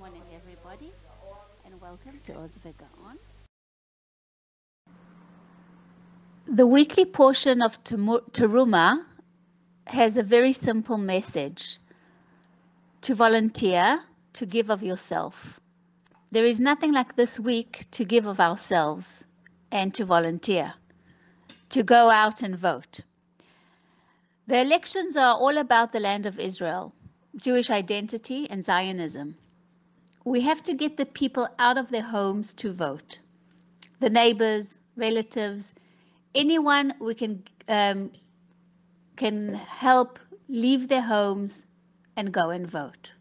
morning, everybody, and welcome to VeGaon. The weekly portion of Teruma has a very simple message: to volunteer, to give of yourself. There is nothing like this week to give of ourselves and to volunteer, to go out and vote. The elections are all about the land of Israel, Jewish identity and Zionism. We have to get the people out of their homes to vote. The neighbors, relatives, anyone we can help leave their homes and go and vote.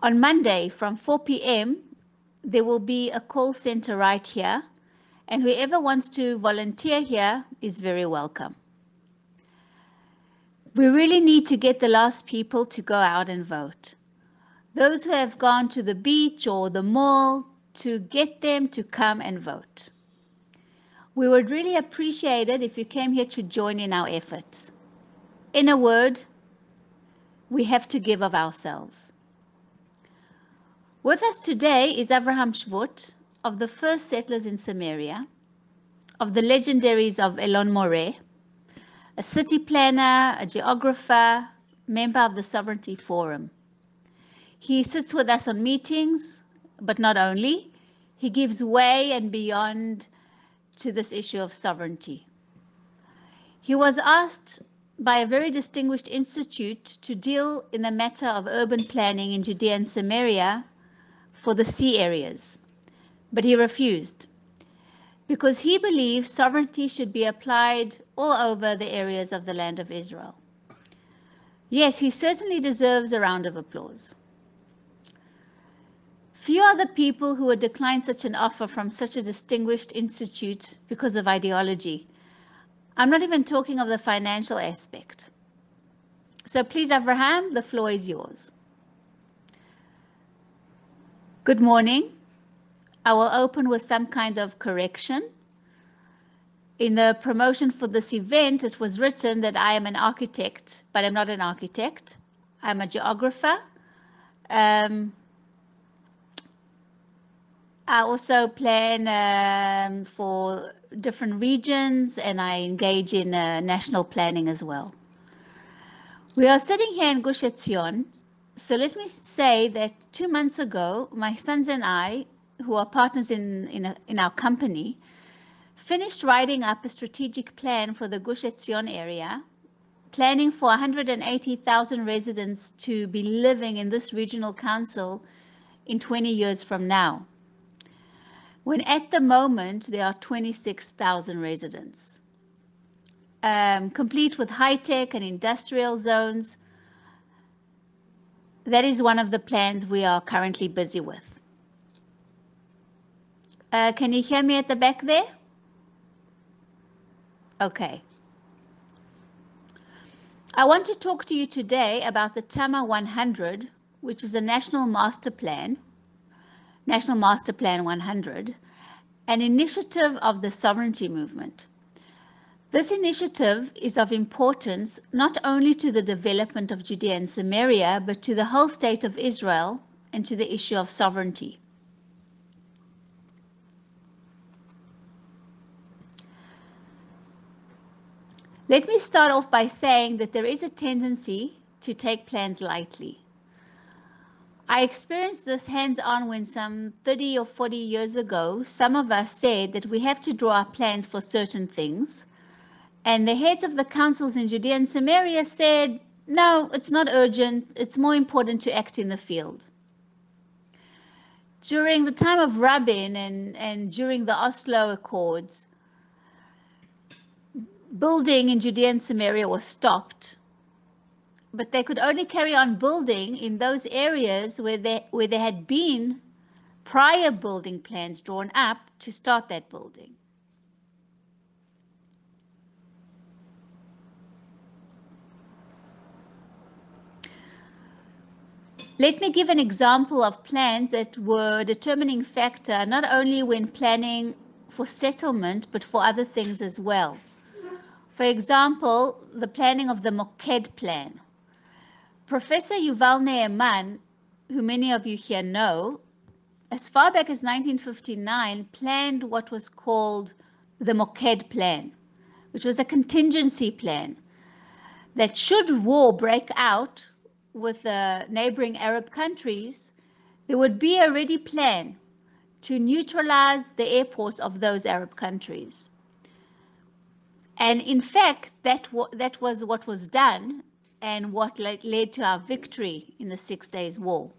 On Monday from 4 p.m., there will be a call center right here, and whoever wants to volunteer here is very welcome. We really need to get the last people to go out and vote. Those who have gone to the beach or the mall, to get them to come and vote. We would really appreciate it if you came here to join in our efforts. In a word, we have to give of ourselves. With us today is Avraham Shvut, of the first settlers in Samaria, of the legendaries of Elon Moreh, a city planner, a geographer, member of the Sovereignty Forum. He sits with us on meetings, but not only. He gives way and beyond to this issue of sovereignty. He was asked by a very distinguished institute to deal in the matter of urban planning in Judea and Samaria for the sea areas, but he refused because he believes sovereignty should be applied all over the areas of the land of Israel. Yes, he certainly deserves a round of applause. Few are the people who would decline such an offer from such a distinguished institute because of ideology. I'm not even talking of the financial aspect. So please, Avraham, the floor is yours. Good morning. I will open with some kind of correction. In the promotion for this event, it was written that I am an architect, but I'm not an architect. I'm a geographer. I also plan for different regions, and I engage in national planning as well. We are sitting here in Gush Etzion, so let me say that 2 months ago, my sons and I, who are partners in our company, finished writing up a strategic plan for the Gush Etzion area, planning for 180,000 residents to be living in this regional council in 20 years from now, when at the moment there are 26,000 residents, complete with high-tech and industrial zones. That is one of the plans we are currently busy with. Can you hear me at the back there? Okay. I want to talk to you today about the Tama 100, which is a National Master Plan 100, an initiative of the sovereignty movement. This initiative is of importance not only to the development of Judea and Samaria, but to the whole state of Israel and to the issue of sovereignty. Let me start off by saying that there is a tendency to take plans lightly. I experienced this hands-on when some 30 or 40 years ago, some of us said that we have to draw our plans for certain things. And the heads of the councils in Judea and Samaria said, no, it's not urgent. It's more important to act in the field. During the time of Rabin and during the Oslo Accords, building in Judea and Samaria was stopped. But they could only carry on building in those areas where there had been prior building plans drawn up to start that building. Let me give an example of plans that were a determining factor, not only when planning for settlement, but for other things as well. For example, the planning of the Moked plan. Professor Yuval Ne'eman who many of you here know, as far back as 1959, planned what was called the Moked Plan, which was a contingency plan that should war break out with the neighboring Arab countries, there would be a ready plan to neutralize the airports of those Arab countries. And in fact, that was what was done and what led to our victory in the 6 Days War.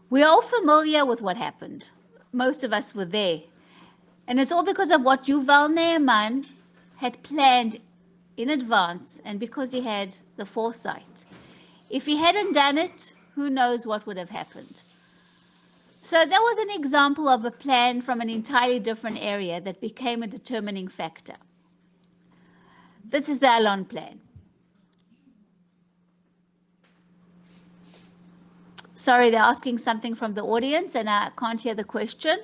We're all familiar with what happened. Most of us were there. And it's all because of what Yuval Ne'eman had planned in advance and because he had the foresight. If he hadn't done it, who knows what would have happened. So that was an example of a plan from an entirely different area that became a determining factor. This is the Alon plan. Sorry, they're asking something from the audience and I can't hear the question.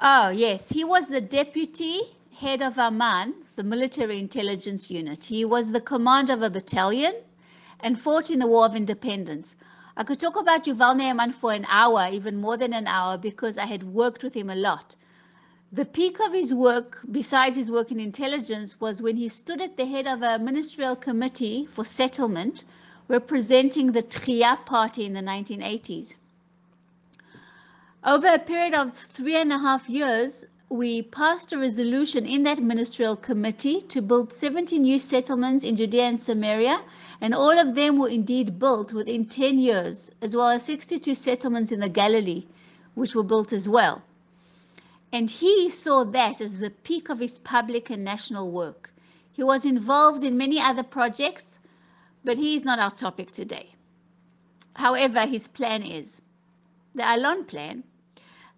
Oh, yes, he was the deputy head of Amman, the military intelligence unit. He was the commander of a battalion and fought in the War of Independence. I could talk about Yuval Ne'eman for an hour, even more than an hour, because I had worked with him a lot. The peak of his work, besides his work in intelligence, was when he stood at the head of a ministerial committee for settlement representing the Tchia party in the 1980s. Over a period of 3.5 years, we passed a resolution in that ministerial committee to build 70 new settlements in Judea and Samaria, and all of them were indeed built within 10 years, as well as 62 settlements in the Galilee, which were built as well. And he saw that as the peak of his public and national work. He was involved in many other projects, but he is not our topic today. However, his plan is the Alon plan.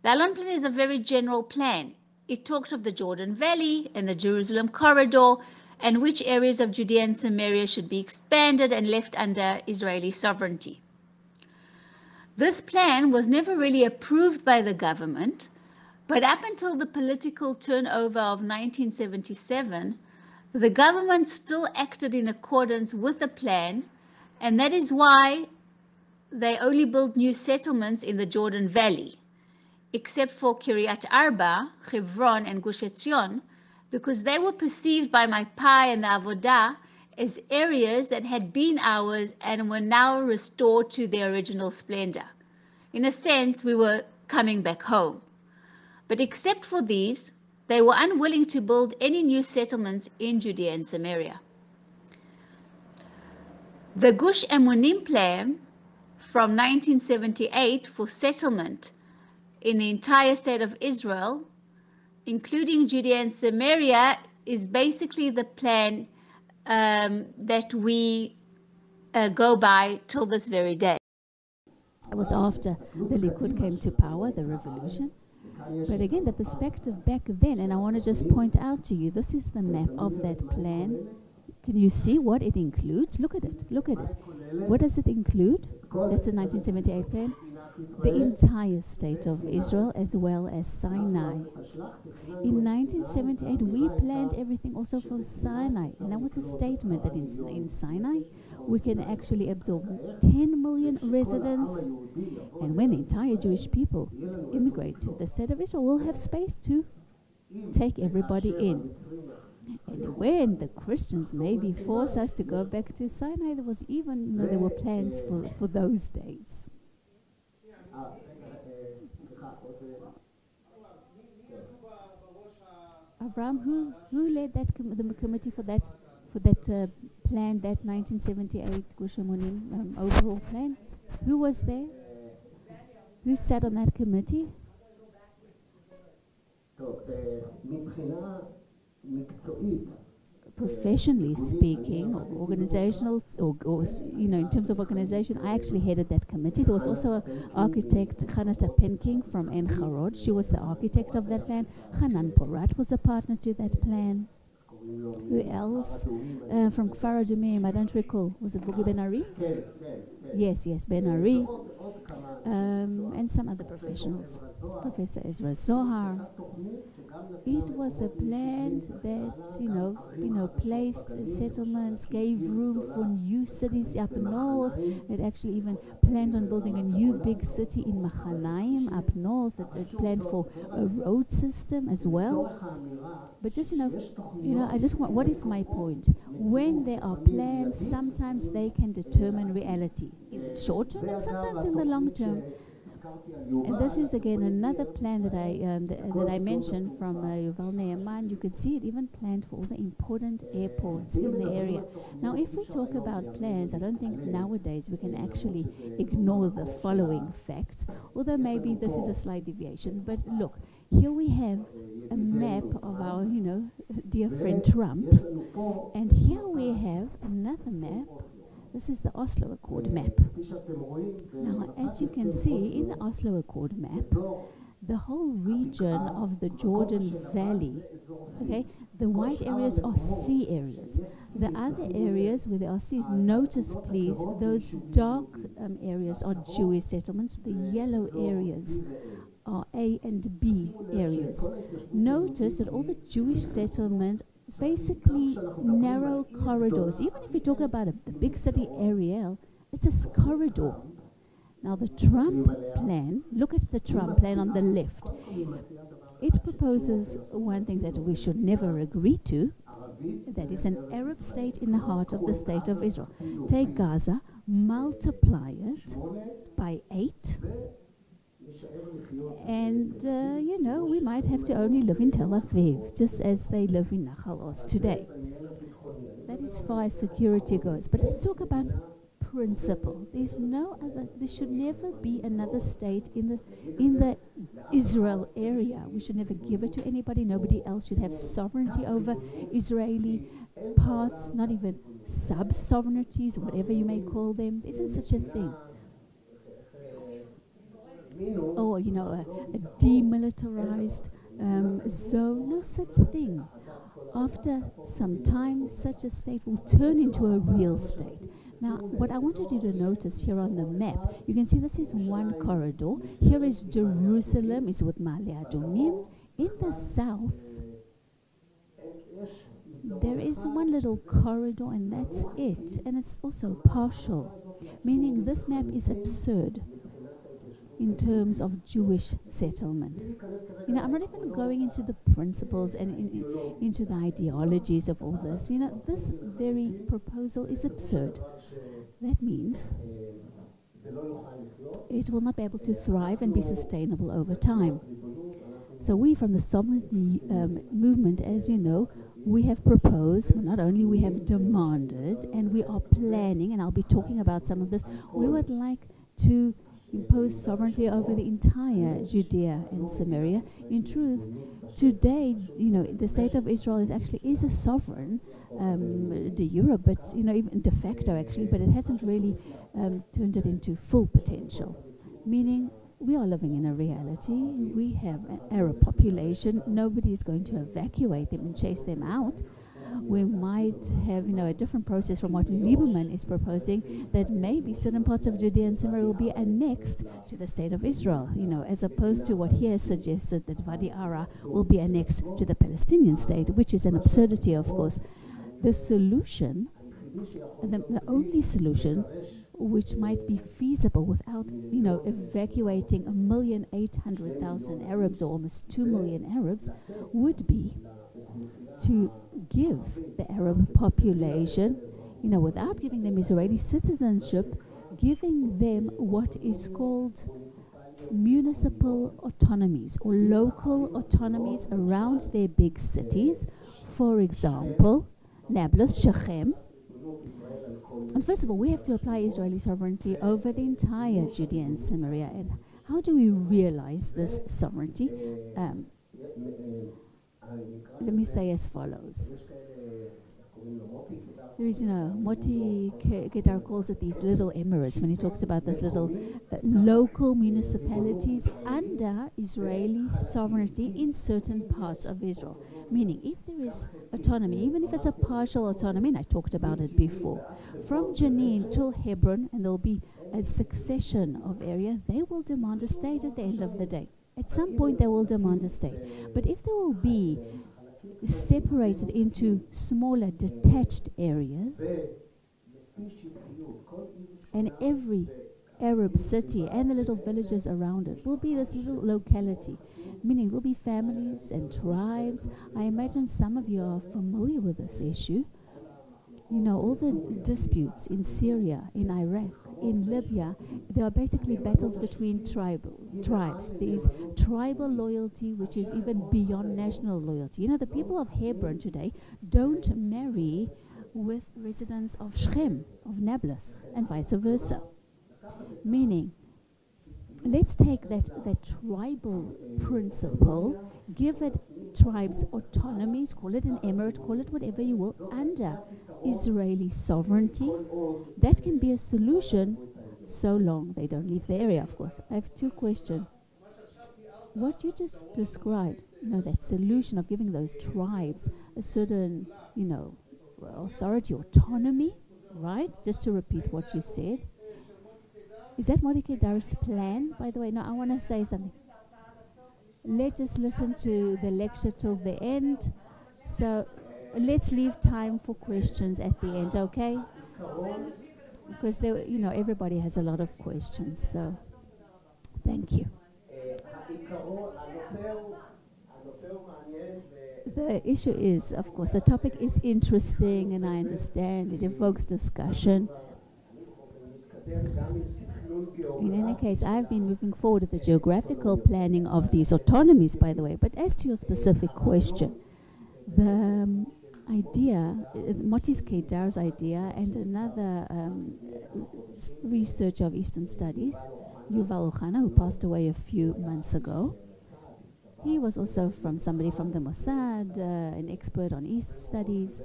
The Alon plan is a very general plan. It talks of the Jordan Valley and the Jerusalem corridor and which areas of Judea and Samaria should be expanded and left under Israeli sovereignty. This plan was never really approved by the government, but up until the political turnover of 1977, the government still acted in accordance with the plan, and that is why they only built new settlements in the Jordan Valley, except for Kiryat Arba, Hebron, and Gush Etzion, because they were perceived by Mapai and the Avodah as areas that had been ours and were now restored to their original splendor. In a sense, we were coming back home. But except for these, they were unwilling to build any new settlements in Judea and Samaria. The Gush Emunim plan from 1978 for settlement in the entire state of Israel, including Judea and Samaria, is basically the plan that we go by till this very day. It was after the Likud came to power, the revolution. But again, the perspective back then, and I want to just point out to you, this is the map of that plan. Can you see what it includes? Look at it. Look at it. What does it include? That's the 1978 plan. The entire state of Israel as well as Sinai. In 1978, we planned everything also for Sinai. And that was a statement that in Sinai, we can actually absorb 10 million residents. And when the entire Jewish people immigrate to the state of Israel, we'll have space to take everybody in. And when the Christians maybe force us to go back to Sinai, there was even, there were plans for those days. Avraham, who led that the committee for that plan, that 1978 Gush Emunim overall plan? Who was there? Who sat on that committee? Professionally speaking, or organizational, or in terms of organization, I actually headed that committee. There was also an architect, Chanata Penking from En Harod. She was the architect of that plan. Hanan Porat was a partner to that plan. Who else? From Kfar Adumim, I don't recall. Was it Boogie Ben Ari? Yes, Ben Ari. And some other professionals. Professor Ezra Zohar. It was a plan that, placed settlements, gave room for new cities up north. It actually even planned on building a new big city in Machanaim up north. It planned for a road system as well. But just, I just want, what is my point? When there are plans, sometimes they can determine reality in the short term and sometimes in the long term. And this is again another plan that I mentioned from Yuval Ne'eman. You could see it even planned for all the important airports in the area. Now, if we talk about plans, I don't think nowadays we can actually ignore the following facts, although maybe this is a slight deviation. But look, here we have a map of our, dear friend Trump, and here we have another map. This is the Oslo Accord map. Now, as you can see in the Oslo Accord map, the whole region of the Jordan Valley, okay, the white areas are sea areas. The other areas where there are seas, notice please, those dark areas are Jewish settlements. The yellow areas are A and B areas. Notice that all the Jewish settlements basically narrow corridors. Even if you talk about the big city Ariel, it's a corridor. Now the Trump plan, look at the Trump plan on the left. It proposes one thing that we should never agree to, that is an Arab state in the heart of the state of Israel. Take Gaza, multiply it by 8, and, we might have to only live in Tel Aviv, just as they live in Nahal Oz today. That is far as security goes. But let's talk about principle. There should never be another state in the Israel area. We should never give it to anybody. Nobody else should have sovereignty over Israeli parts, not even sub-sovereignties, whatever you may call them. There isn't such a thing. Or, a demilitarized zone, no such thing. After some time, such a state will turn into a real state. Now, what I wanted you to notice here on the map, you can see this is one corridor. Here is Jerusalem, is with Ma'ale Adumim. In the south, there is one little corridor, and that's it. And it's also partial, meaning this map is absurd in terms of Jewish settlement. I'm not even going into the principles and into the ideologies of all this. This very proposal is absurd. That means it will not be able to thrive and be sustainable over time. So we from the sovereignty movement, as you know, we have proposed, well, not only we have demanded, and we are planning, and I'll be talking about some of this, we would like to impose sovereignty over the entire Judea and Samaria. In truth, today, the state of Israel is a sovereign de jure, but even de facto actually, but it hasn't really turned it into full potential. Meaning, we are living in a reality. We have an Arab population. Nobody is going to evacuate them and chase them out. We might have, a different process from what Lieberman is proposing, that maybe certain parts of Judea and Samaria will be annexed to the state of Israel, as opposed to what he has suggested, that Wadi Ara will be annexed to the Palestinian state, which is an absurdity, of course. The solution, the only solution, which might be feasible without, evacuating 1,800,000 Arabs, or almost 2 million Arabs, would be to give the Arab population, without giving them Israeli citizenship, giving them what is called municipal autonomies or local autonomies around their big cities. For example, Nablus, Shechem. And first of all, we have to apply Israeli sovereignty over the entire Judea and Samaria. And how do we realize this sovereignty? Let me say as follows. There is, Moti Kedar calls it these little emirates, when he talks about this little local municipalities under Israeli sovereignty in certain parts of Israel. Meaning, if there is autonomy, even if it's a partial autonomy, and I talked about it before, from Jenin till Hebron, and there will be a succession of areas, they will demand a state at the end of the day. At some point, they will demand a state. But if they will be separated into smaller, detached areas, and every Arab city and the little villages around it will be this little locality, meaning there'll be families and tribes. I imagine some of you are familiar with this issue. You know, all the disputes in Syria, in Iraq, in Libya, there are basically battles between tribes. There's tribal loyalty, which is even beyond national loyalty. You know, the people of Hebron today don't marry with residents of Shechem, of Nablus, and vice versa. Meaning, let's take that tribal principle, give it tribes autonomies, call it an emirate, call it whatever you will, under Israeli sovereignty. That can be a solution so long they don't leave the area, of course. I have two questions. What you just described, you know, that solution of giving those tribes a certain, you know, authority, autonomy, right? Just to repeat what you said. Is that Mordecai Dar's plan, by the way? No, I want to say something. Let's just listen to the lecture till the end. So let's leave time for questions at the end, okay? Because there, you know, everybody has a lot of questions. So thank you. The issue is, of course, the topic is interesting, and I understand it evokes discussion. In any case, I've been moving forward with the geographical planning of these autonomies, by the way. But as to your specific question, the idea, Motis Kedar's idea, and another researcher of Eastern Studies, Yuval Ochana, who passed away a few months ago. He was also somebody from the Mossad, an expert on East studies.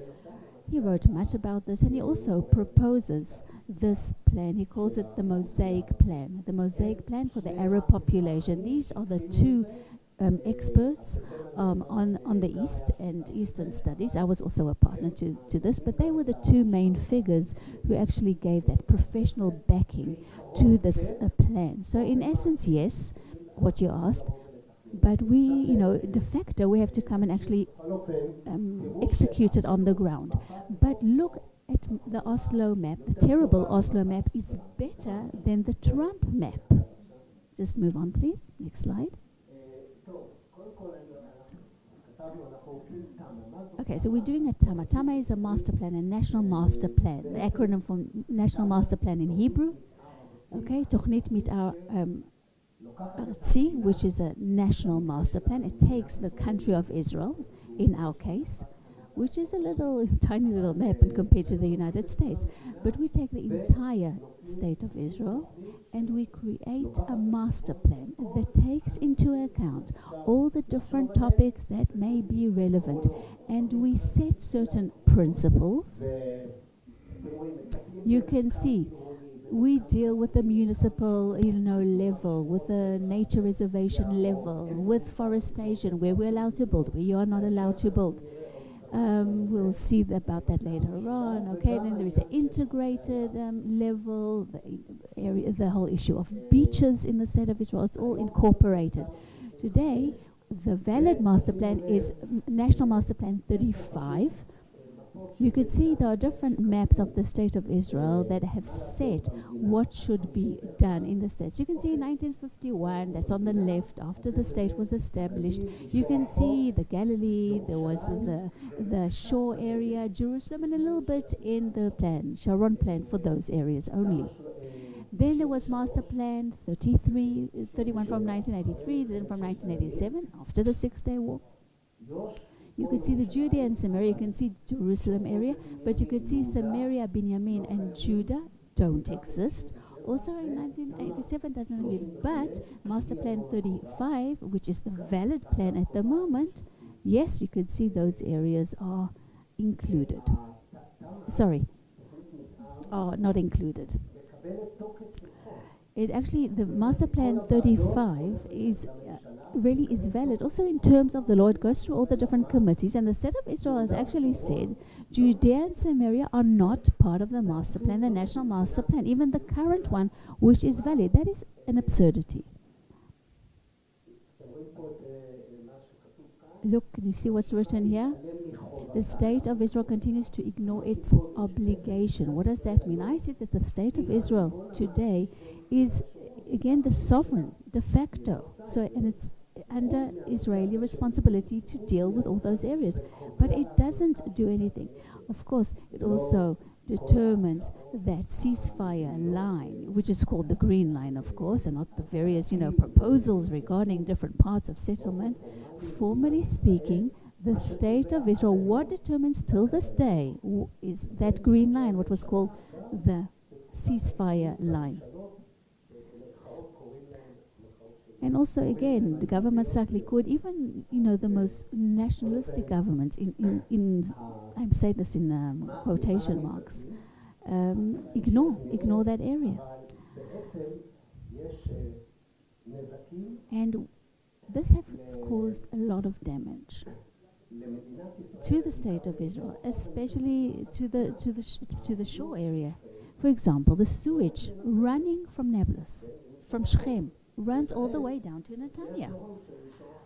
He wrote much about this, and he also proposes this plan. He calls it the Mosaic Plan. The Mosaic Plan for the Arab population. These are the two experts on the East and Eastern studies. I was also a partner to this, but they were the two main figures who actually gave that professional backing to this plan. So in essence, yes, what you asked, but we, you know, de facto, we have to come and actually execute it on the ground. But look at the Oslo map. The terrible Oslo map is better than the Trump map. Just move on, please. Next slide. Okay, so we're doing a TAMA. TAMA is a master plan, a national master plan. The acronym for National Master Plan in Hebrew. Okay, Tochnet mit our Artzi, which is a national master plan. It takes the country of Israel, in our case, which is a little tiny little map and compared to the United States. But we take the entire state of Israel and we create a master plan that takes into account all the different topics that may be relevant. And we set certain principles. You can see we deal with the municipal, you know, level, with the nature reservation level, with forestation, where we're allowed to build, where you are not allowed to build. We'll see about that later on. Okay, then there is an integrated level, the whole issue of beaches in the state of Israel. It's all incorporated. Today, the valid master plan is National Master Plan 35. You could see there are different maps of the state of Israel that have set what should be done in the states. You can see 1951, that's on the left, after the state was established. You can see the Galilee, there was the shore area, Jerusalem, and a little bit in the plan, Sharon plan for those areas only. Then there was Master Plan 31 from 1983, then from 1987, after the Six-Day War. You could see the Judea and Samaria, you can see Jerusalem area, but you could see Samaria, Binyamin, and Judah don't exist. Also in 1987 doesn't exist, but Master Plan 35, which is the valid plan at the moment, yes, you could see those areas are included. Sorry, are not included. It actually, the Master Plan 35 is really is valid. Also in terms of the law, it goes through all the different committees, and the state of Israel has actually said Judea and Samaria are not part of the master plan, the national master plan, even the current one, which is valid. That is an absurdity. Look, can you see what's written here? The state of Israel continues to ignore its obligation. What does that mean? I see that the state of Israel today is, again, the sovereign de facto. So, and it's under Israeli responsibility to deal with all those areas. But it doesn't do anything. Of course, it also determines that ceasefire line, which is called the green line, of course, and not the various, proposals regarding different parts of settlement. Formally speaking, the state of Israel, what determines till this day is that green line, what was called the ceasefire line. And also, again, the governments like Likud, even, the most nationalistic governments, I'm saying this in quotation marks, ignore that area. And this has caused a lot of damage to the state of Israel, especially to the shore area. For example, the sewage running from Nablus, from Shechem, runs all the way down to Netanya.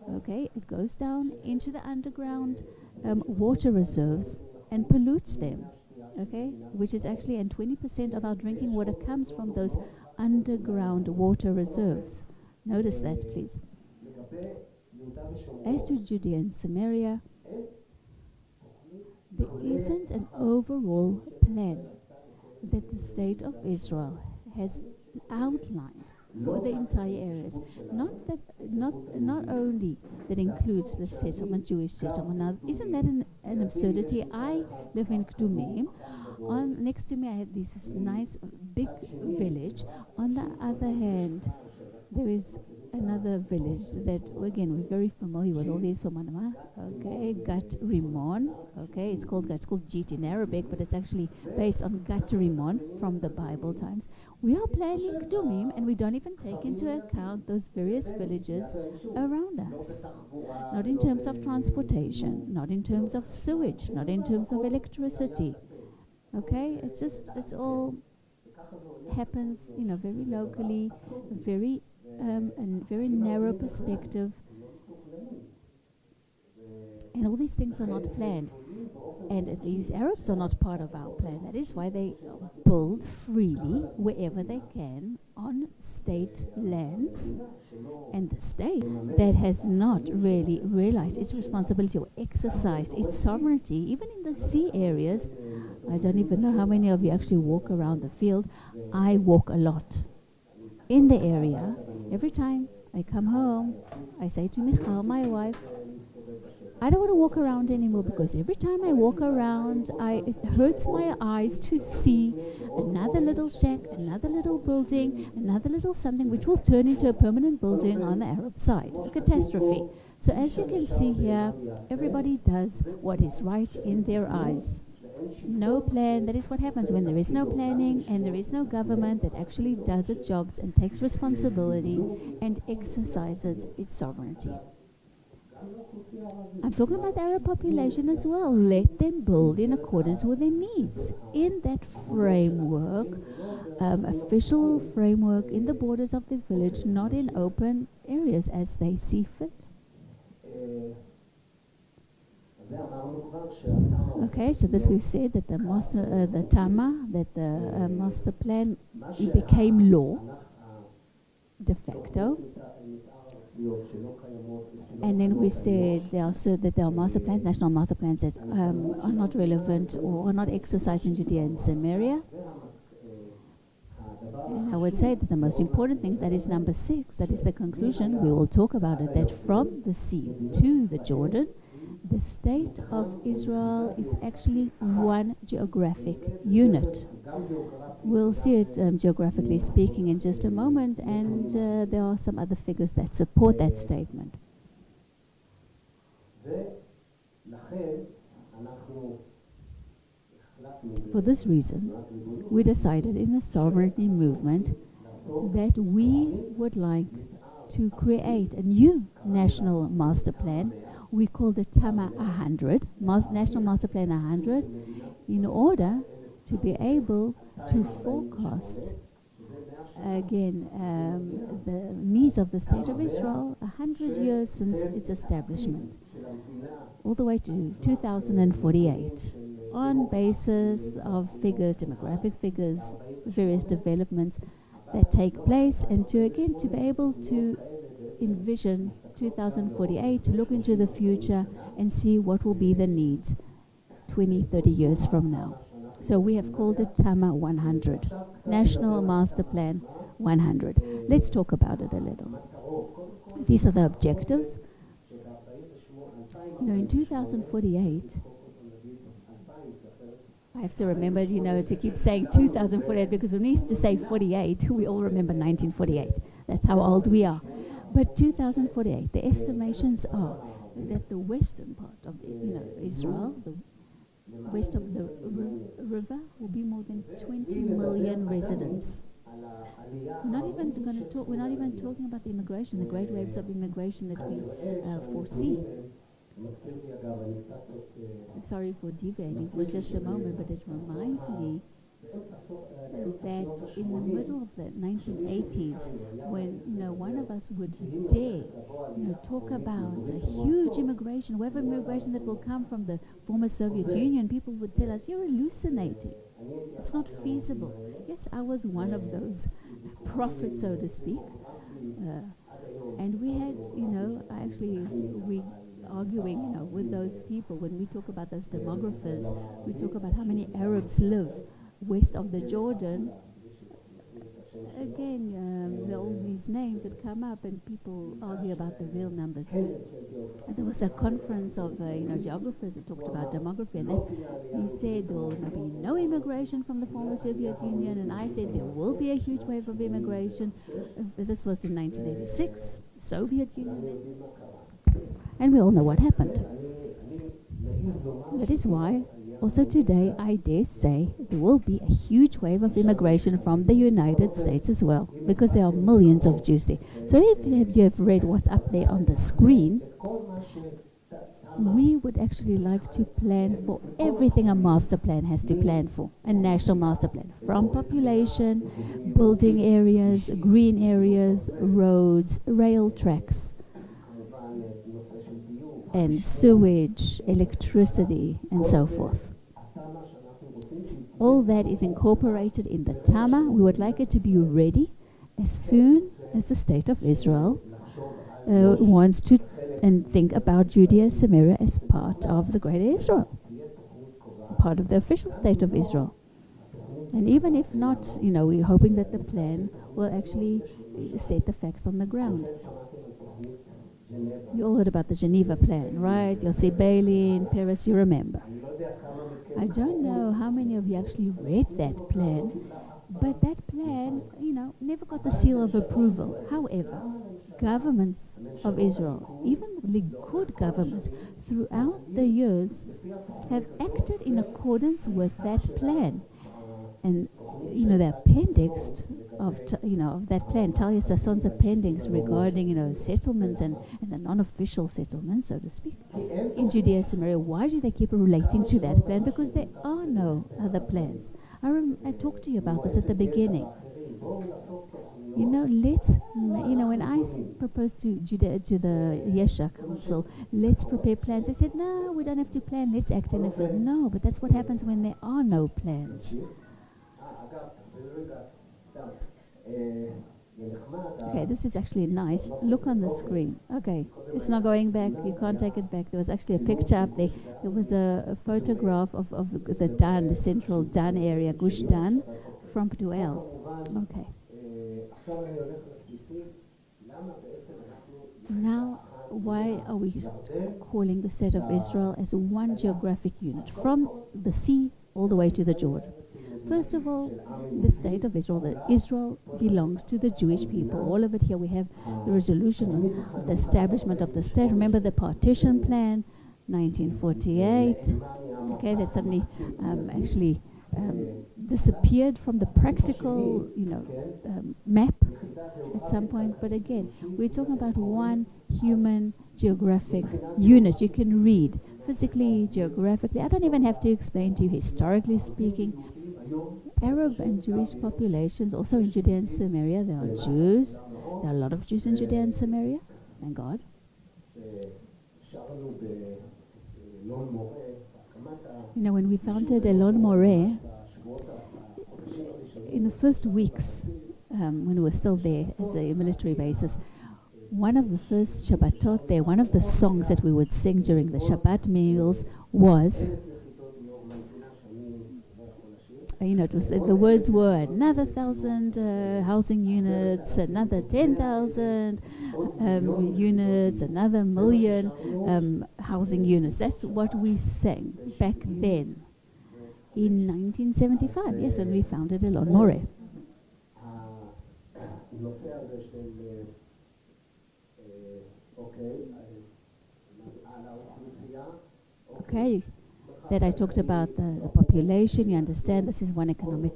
Okay, it goes down into the underground water reserves and pollutes them. Okay, which is actually, and 20% of our drinking water comes from those underground water reserves. Notice that, please. As to Judea and Samaria, there isn't an overall plan that the state of Israel has outlined for the entire areas. Not only that includes the settlement, Jewish settlement. Now, isn't that an absurdity? I live in Kdumim. Next to me, I have this nice big village. On the other hand, there is another village that, again, we're very familiar with all these from Manama. Okay, Gat Rimon. Okay, it's called Jit in Arabic, but it's actually based on Gat Rimon from the Bible times. We are planning Kdumim, and we don't even take into account those various villages around us. Not in terms of transportation, not in terms of sewage, not in terms of electricity. Okay, it's all happens, very locally, very very narrow perspective, and all these things are not planned, and these Arabs are not part of our plan. That is why they build freely wherever they can on state lands, and the state that has not really realized its responsibility or exercised its sovereignty, even in the sea areas. I don't even know how many of you actually walk around the field. I walk a lot in the area. Every time I come home, I say to Michal, my wife, I don't want to walk around anymore, because every time I walk around, it hurts my eyes to see another little shack, another little building, another little something which will turn into a permanent building on the Arab side. A catastrophe. So as you can see here, everybody does what is right in their eyes. No plan. That is what happens when there is no planning and there is no government that actually does its jobs and takes responsibility and exercises its sovereignty. I'm talking about the Arab population as well. Let them build in accordance with their needs. In that framework, official framework in the borders of the village, not in open areas as they see fit. Okay, so this we've said that the master plan, it became law de facto, and then we said there are master plans, national master plans that are not relevant or are not exercised in Judea and Samaria. And I would say that the most important thing, that is number 6, that is the conclusion. We will talk about it, that from the sea to the Jordan, the state of Israel is actually one geographic unit. We'll see it geographically speaking in just a moment, and there are some other figures that support that statement. For this reason, we decided in the sovereignty movement that we would like to create a new national master plan. We called it TAMA 100, National Master Plan 100, in order to be able to forecast, again, the needs of the State of Israel 100 years since its establishment. all the way to 2048 on basis of figures, demographic figures, various developments that take place, and to again to be able to envision 2048, to look into the future and see what will be the needs 20, 30 years from now. So we have called it TAMA 100, National Master Plan 100. Let's talk about it a little. These are the objectives. You know, in 2048, I have to remember, you know, to keep saying 2048, because when we used to say 48, we all remember 1948. That's how old we are. But 2048, the estimations are that the western part of, you know, Israel, the west of the river, will be more than 20 million residents. We're not even talking about the immigration, the great waves of immigration that we foresee. Sorry for deviating for just a moment, but it reminds me that in the middle of the 1980s, when, you know, one of us would dare, you know, talk about a huge immigration, wave of immigration that will come from the former Soviet Union, people would tell us, you're hallucinating. It's not feasible. Yes, I was one of those prophets, so to speak. And we had, you know, we arguing, you know, with those people. When we talk about those demographers, we talk about how many Arabs live west of the Jordan. Again, there are all these names that come up, and people argue about the real numbers. There was a conference of geographers that talked about demography, and that he said there will be no immigration from the former Soviet Union, and I said there will be a huge wave of immigration. This was in 1986, Soviet Union, and we all know what happened. That is why also today, I dare say, there will be a huge wave of immigration from the United States as well, because there are millions of Jews there. So if you have read what's up there on the screen, we would actually like to plan for everything a master plan has to plan for, a national master plan, from population, building areas, green areas, roads, rail tracks, and sewage, electricity, and so forth. All that is incorporated in the TAMA. We would like it to be ready as soon as the state of Israel wants to and think about Judea and Samaria as part of the Greater Israel, part of the official state of Israel. And even if not, you know, we're hoping that the plan will actually set the facts on the ground. You all heard about the Geneva Plan, right? You'll see Bailey in Paris, you remember. I don't know how many of you actually read that plan, but that plan, you know, never got the seal of approval. However, governments of Israel, even Likud governments, throughout the years, have acted in accordance with that plan. And, you know, the appendix of that plan, Talia Sasson's appendix regarding, you know, settlements and the non-official settlements, so to speak, in Judea and Samaria. Why do they keep relating to that plan? Because there are no other plans. I talked to you about this at the beginning. You know, when I proposed to the Yesha Council, let's prepare plans. They said, no, we don't have to plan. Let's act in the field. No, but that's what happens when there are no plans. Okay, this is actually nice. Look on the screen. Okay, it's not going back. You can't take it back. There was actually a picture up there. There was a photograph of the Dan, the central Dan area, Gush Dan, from Ptuel. Okay. Now, why are we calling the state of Israel as one geographic unit, from the sea all the way to the Jordan? First of all, the state of Israel, that Israel belongs to the Jewish people. All of it here, we have the resolution of the establishment of the state. Remember the partition plan, 1948. Okay, that suddenly actually disappeared from the practical, map at some point. But again, we're talking about one human geographic unit. You can read physically, geographically. I don't even have to explain to you, historically speaking. Arab and Jewish populations, also in Judea and Samaria, there are Jews. There are a lot of Jews in Judea and Samaria, thank God. You know, when we founded Elon Moreh, in the first weeks, when we were still there as a military basis, one of the first Shabbatot there, one of the songs that we would sing during the Shabbat meals was, it was, the words were another 1,000 housing units, another 10,000 units, another 1,000,000 housing units. That's what we sang back then in 1975, yes, when we founded Elon Moreh. Okay, that I talked about the population. You understand this is one economic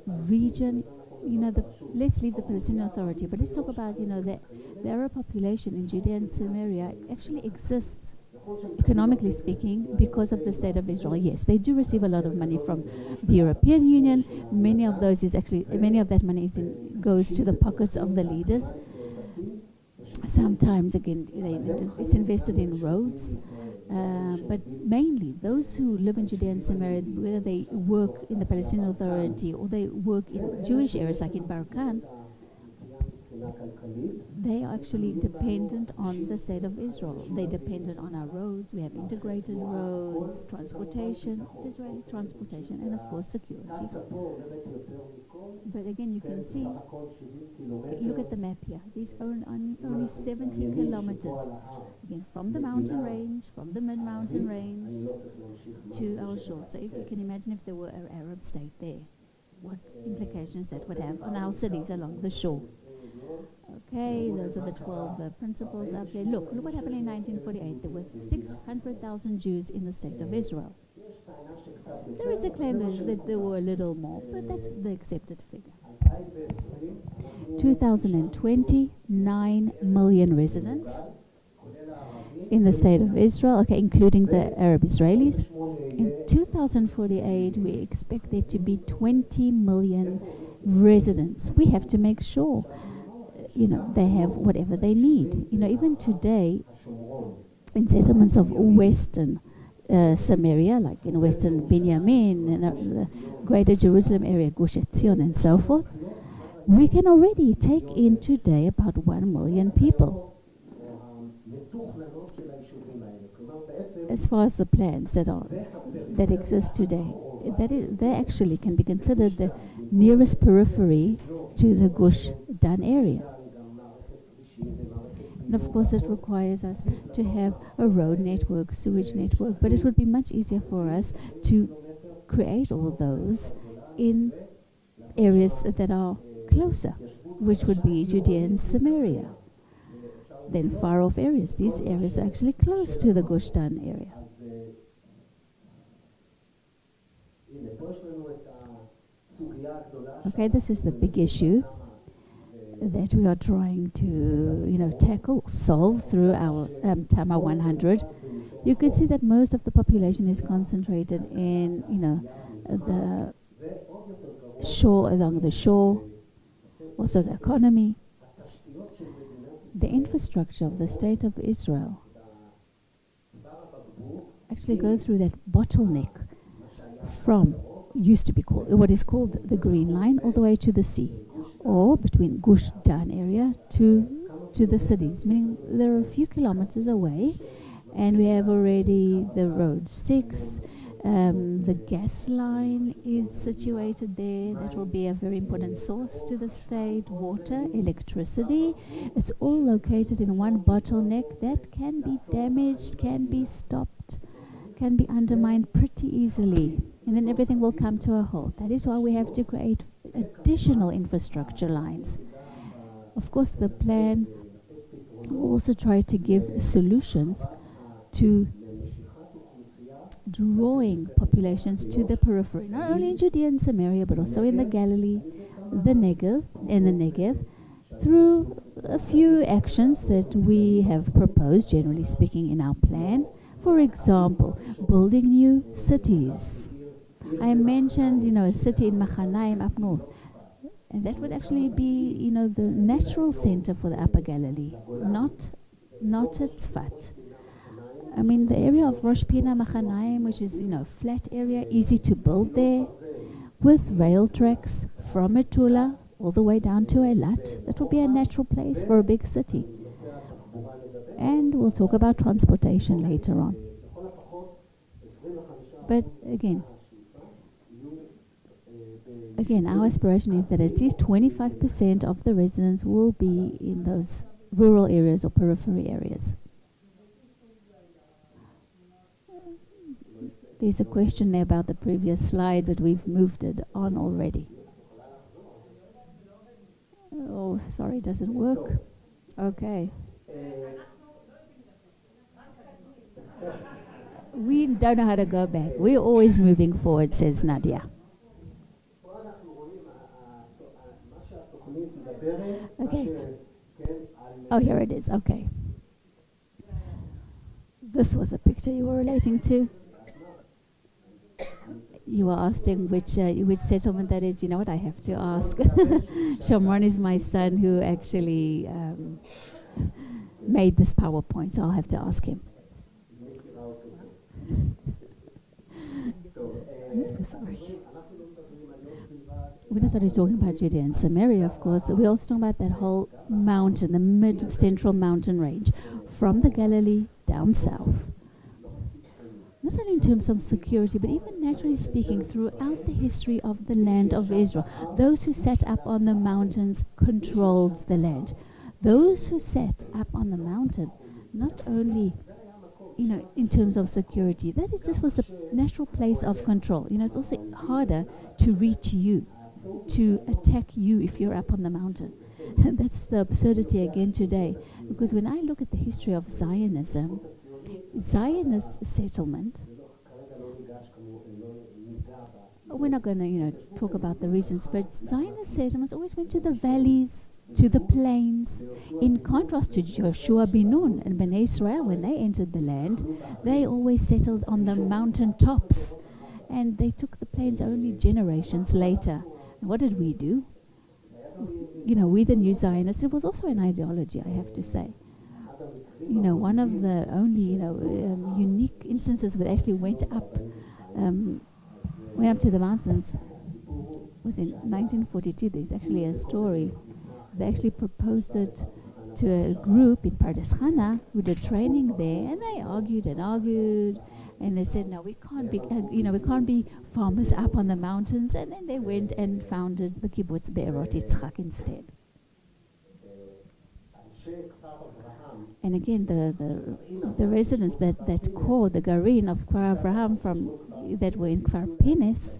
region. Let's leave the Palestinian Authority, but let's talk about, the Arab population in Judea and Samaria actually exists, economically speaking, because of the State of Israel. Yes, they do receive a lot of money from the European Union. Many of that money goes to the pockets of the leaders. Sometimes, again, it's invested in roads. But mainly those who live in Judea and Samaria, whether they work in the Palestinian Authority or they work in Jewish areas like in Barkan, they are actually dependent on the State of Israel. They're dependent on our roads. We have integrated roads, transportation, it's Israeli transportation, and of course security. But again, you can see, look at the map here. These are only 70 kilometers, again, from the mountain range, from the mid-mountain range to our shore. So if you can imagine if there were an Arab state there, what implications that would have on our cities along the shore. Okay, those are the 12 principles up there. Look what happened in 1948. There were 600,000 Jews in the State of Israel. There is a claim that there were a little more, but that's the accepted figure. 2020, 9 million residents in the State of Israel, okay, including the Arab Israelis. In 2048, we expect there to be 20 million residents. We have to make sure they have whatever they need. Even today, in settlements of Western Samaria, like in Western Binyamin and the Greater Jerusalem area, Gush Etzion and so forth, we can already take in today about 1 million people. As far as the plans that exist today, they actually can be considered the nearest periphery to the Gush Dan area. And of course, it requires us to have a road network, sewage network, but it would be much easier for us to create all those in areas that are closer, which would be Judea and Samaria, than far-off areas. These areas are actually close to the Gush Dan area. Okay, this is the big issue that we are trying to, tackle, solve through our Tama 100. You can see that most of the population is concentrated in, the shore, along the shore, also the economy. The infrastructure of the State of Israel actually go through that bottleneck from used to be called what is called the Green Line all the way to the sea, or between Gush Dan area to the cities, meaning they're a few kilometers away, and we have already the Road 6. The gas line is situated there. That will be a very important source to the state. Water, electricity, it's all located in one bottleneck that can be damaged, can be stopped, can be undermined pretty easily, and then everything will come to a halt. That is why we have to create additional infrastructure lines. Of course, the plan will also try to give solutions to drawing populations to the periphery, not only in Judea and Samaria, but also in the Galilee, the Negev, through a few actions that we have proposed, generally speaking, in our plan. For example, building new cities. I mentioned, a city in Machanaim up north, and that would actually be, the natural center for the Upper Galilee, not Tzfat. I mean, the area of Rosh Pina Machanaim, which is, flat area, easy to build there, with rail tracks from Metula all the way down to Eilat. That would be a natural place for a big city. And we'll talk about transportation later on. But again, our aspiration is that at least 25% of the residents will be in those rural areas or periphery areas. There's a question there about the previous slide, but we've moved it on already. Oh, sorry, doesn't work. Okay. We don't know how to go back. We're always moving forward, says Nadia. Okay. Oh, here it is. Okay. This was a picture you were relating to. You were asking which settlement that is. You know what? I have to ask. Shomron is my son who actually made this PowerPoint, so I'll have to ask him. Sorry. We're not only talking about Judea and Samaria, of course. We're also talking about that whole mountain, the mid-central mountain range, from the Galilee down south. Not only in terms of security, but even naturally speaking, throughout the history of the land of Israel, those who sat up on the mountains controlled the land. Those who sat up on the mountain, not only, in terms of security, that it just was a natural place of control. It's also harder to reach you, to attack you if you're up on the mountain. That's the absurdity again today. Because when I look at the history of Zionism, Zionist settlement, we're not going to, talk about the reasons, but Zionist settlements always went to the valleys, to the plains. In contrast to Joshua bin Nun and Bnei Israel, when they entered the land, they always settled on the mountain tops, and they took the plains only generations later. And what did we do? We the new Zionists, it was also an ideology, I have to say. One of the only, unique instances where they actually went up to the mountains was in 1942. There's actually a story. They actually proposed it to a group in Pardes Chana who did training there, and they argued, and they said, no, we can't be, we can't be farmers up on the mountains, and then they went and founded the kibbutz Be'erot Yitzchak instead. And again, the residents that core, the Garin of Kfar Avraham that were in Kfar Penes,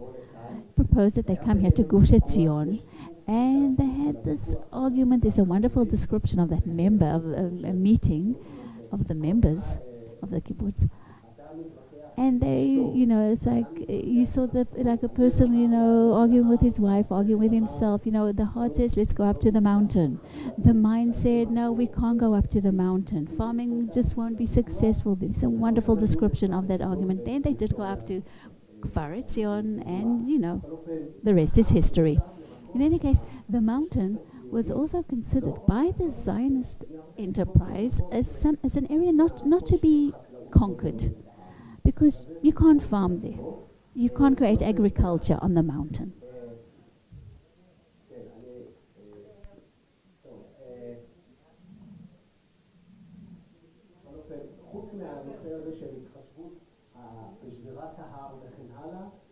proposed that they come here to Gush Etzion, and they had this argument. There's a wonderful description of that a meeting of the members of the kibbutz. And they, it's like you saw like a person, arguing with his wife, arguing with himself. The heart says, let's go up to the mountain. The mind said, no, we can't go up to the mountain. Farming just won't be successful. It's a wonderful description of that argument. Then they did go up to Kfar Etzion, and, the rest is history. In any case, the mountain was also considered by the Zionist enterprise as an area not to be conquered. Because you can't farm there. You can't create agriculture on the mountain.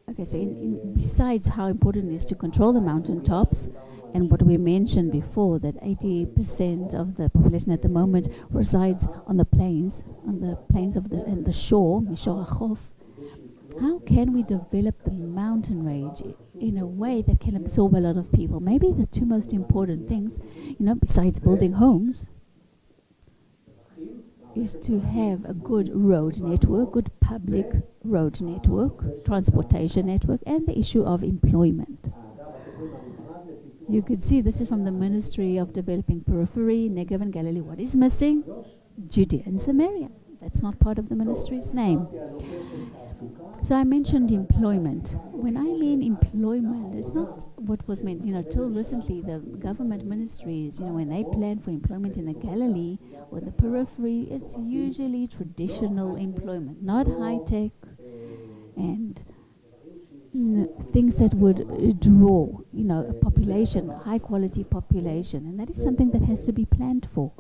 Okay, so besides how important it is to control the mountaintops, and what we mentioned before, that 80% of the population at the moment resides on the plains and the shore, Mishor HaChof. How can we develop the mountain range in a way that can absorb a lot of people? Maybe the two most important things, besides building homes, is to have a good road network, good public road network, transportation network, and the issue of employment. You could see this is from the Ministry of Developing Periphery, Negev and Galilee. What is missing? Judea and Samaria. That's not part of the ministry's name. So I mentioned employment. When I mean employment, it's not what was meant, till recently the government ministries, when they plan for employment in the Galilee or the periphery, it's usually traditional employment, not high-tech and things that would draw, a population, high-quality population. And that is something that has to be planned for.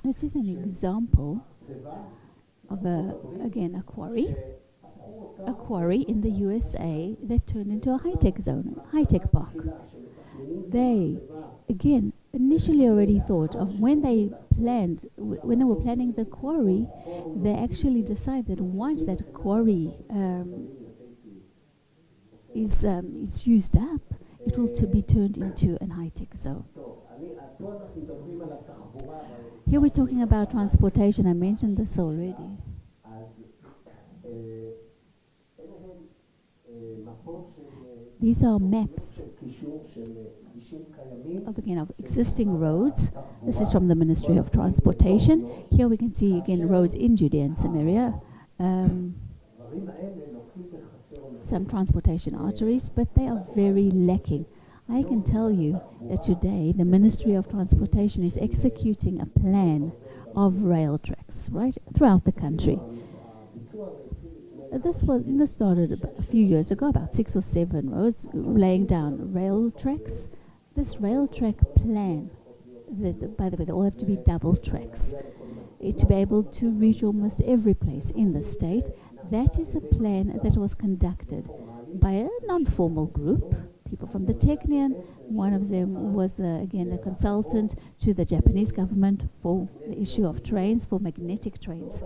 This is an example of a quarry. A quarry in the USA that turned into a high-tech zone, high-tech park. They, again, initially already thought of when they were planning the quarry, they actually decided that once that quarry is used up, it will be turned into a high-tech zone. Here we're talking about transportation. I mentioned this already. These are maps of existing roads. This is from the Ministry of Transportation. Here we can see again roads in Judea and Samaria. Some transportation arteries, but they are very lacking. I can tell you that today the Ministry of Transportation is executing a plan of rail tracks right throughout the country. This started a few years ago, about 6 or 7 roads, laying down rail tracks. This rail track plan, by the way, they all have to be double tracks to be able to reach almost every place in the state. That is a plan that was conducted by a non-formal group, people from the Technion. One of them was, again, a consultant to the Japanese government for the issue of trains, for magnetic trains.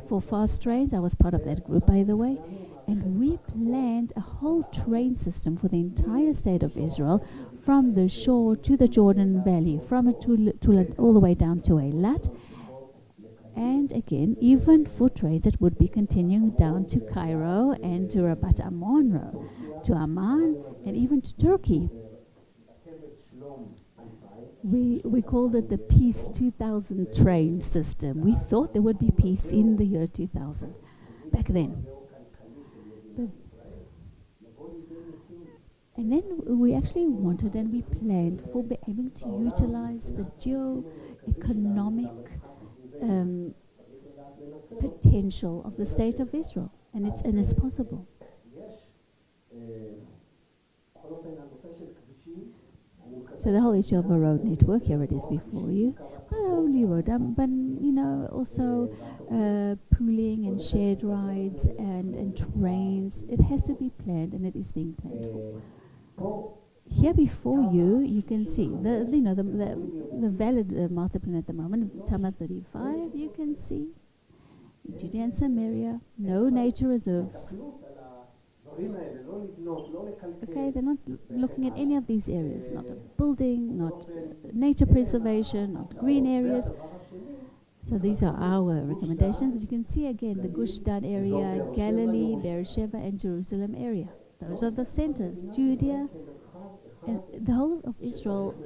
For fast trains, I was part of that group, by the way, and we planned a whole train system for the entire state of Israel, from the shore to the Jordan Valley, from Tula all the way down to Eilat, and again, even for trains that would be continuing down to Cairo and to Rabat Ammon, to Amman, and even to Turkey. We called it the Peace 2000 train system. We thought there would be peace in the year 2000, back then. And then we actually wanted and we planned for being able to utilize the geo-economic potential of the state of Israel, and it's possible. So the whole issue of a road network, here it is before you. Not only road, but also pooling and shared rides and trains. It has to be planned, and it is being planned for. Here before you, you can see the valid master plan at the moment, Tama 35. You can see Judea and Samaria, no nature reserves. Okay, they're not looking at any of these areas, not a building, not nature preservation, not green areas. So these are our recommendations. You can see again the Gush Dan area, Galilee, Beersheba, and Jerusalem area. Those are the centers. Judea and the whole of Israel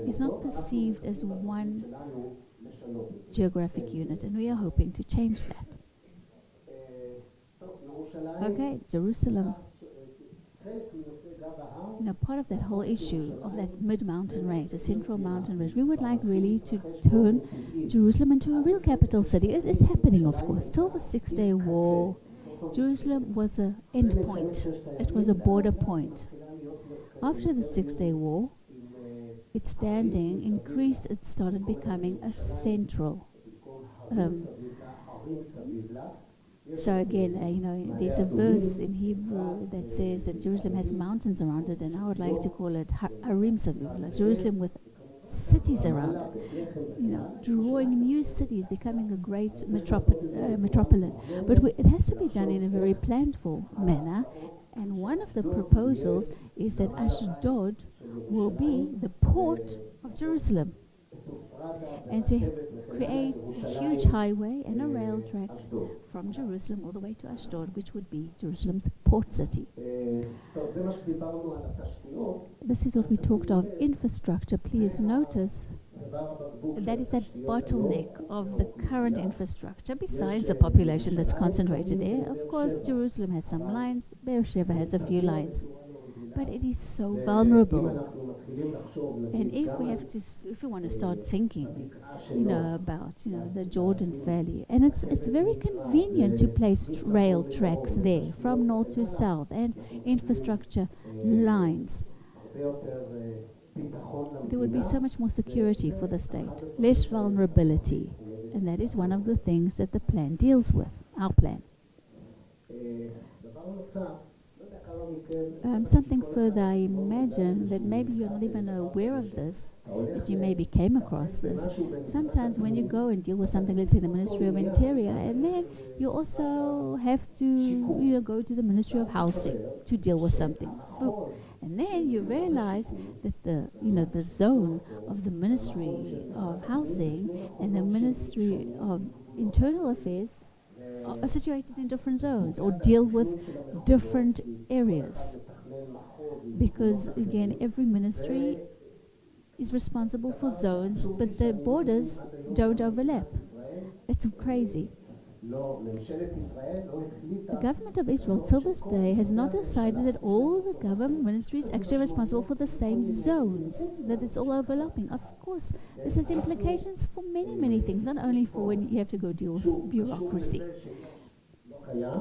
is not perceived as one geographic unit, and we are hoping to change that. Okay, Jerusalem. Part of that whole issue of that mid-mountain range, the central mountain range, we would like really to turn Jerusalem into a real capital city. It's happening, of course. Till the 6-day war, Jerusalem was an end point. It was a border point. After the 6-day war, its standing increased. It started becoming a central. So again, there's a verse in Hebrew that says that Jerusalem has mountains around it, and I would like to call it Harim Savivla, Jerusalem with cities around it. Drawing new cities, becoming a great metropolitan. But it has to be done in a very planned for manner. And one of the proposals is that Ashdod will be the port of Jerusalem, and to create a huge highway and a rail track from Jerusalem all the way to Ashdod, which would be Jerusalem's port city. This is what we talked of, infrastructure. Please notice that is that bottleneck of the current infrastructure, besides the population that's concentrated there. Of course, Jerusalem has some lines, Beersheba has a few lines, but it is so vulnerable. And if we have to, if we want to start thinking, about, the Jordan Valley, and it's very convenient to place rail tracks there from north to south and infrastructure lines. There would be so much more security for the state, less vulnerability, and that is one of the things that the plan deals with, our plan. Something further, I imagine that maybe you're not even aware of this, that you maybe came across this. Sometimes when you go and deal with something, let's say the Ministry of Interior, and then you also have to go to the Ministry of Housing to deal with something. And then you realize that the zone of the Ministry of Housing and the Ministry of Internal Affairs are situated in different zones or deal with different areas. Because, again, every ministry is responsible for zones, but the borders don't overlap. It's crazy. The government of Israel, till this day, has not decided that all the government ministries actually are responsible for the same zones, that it's all overlapping. Of course, this has implications for many, many things, not only for when you have to go deal with bureaucracy.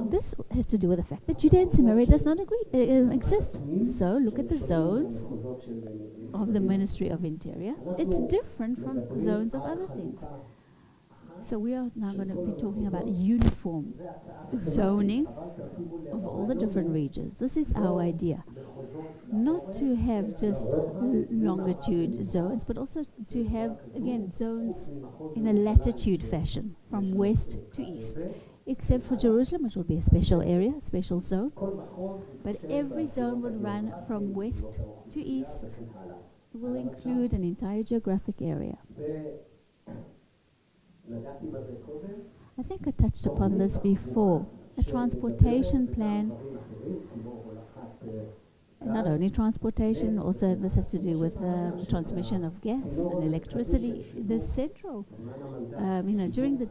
This has to do with the fact that Judea and Samaria does not exist. So look at the zones of the Ministry of Interior. It's different from zones of other things. So we are now going to be talking about uniform zoning of all the different regions. This is our idea. Not to have just longitude zones, but also to have, again, zones in a latitude fashion, from west to east. Except for Jerusalem, which will be a special area, a special zone. But every zone would run from west to east. It will include an entire geographic area. I think I touched upon this before. A transportation plan, and not only transportation, also this has to do with transmission of gas and electricity. The central, during the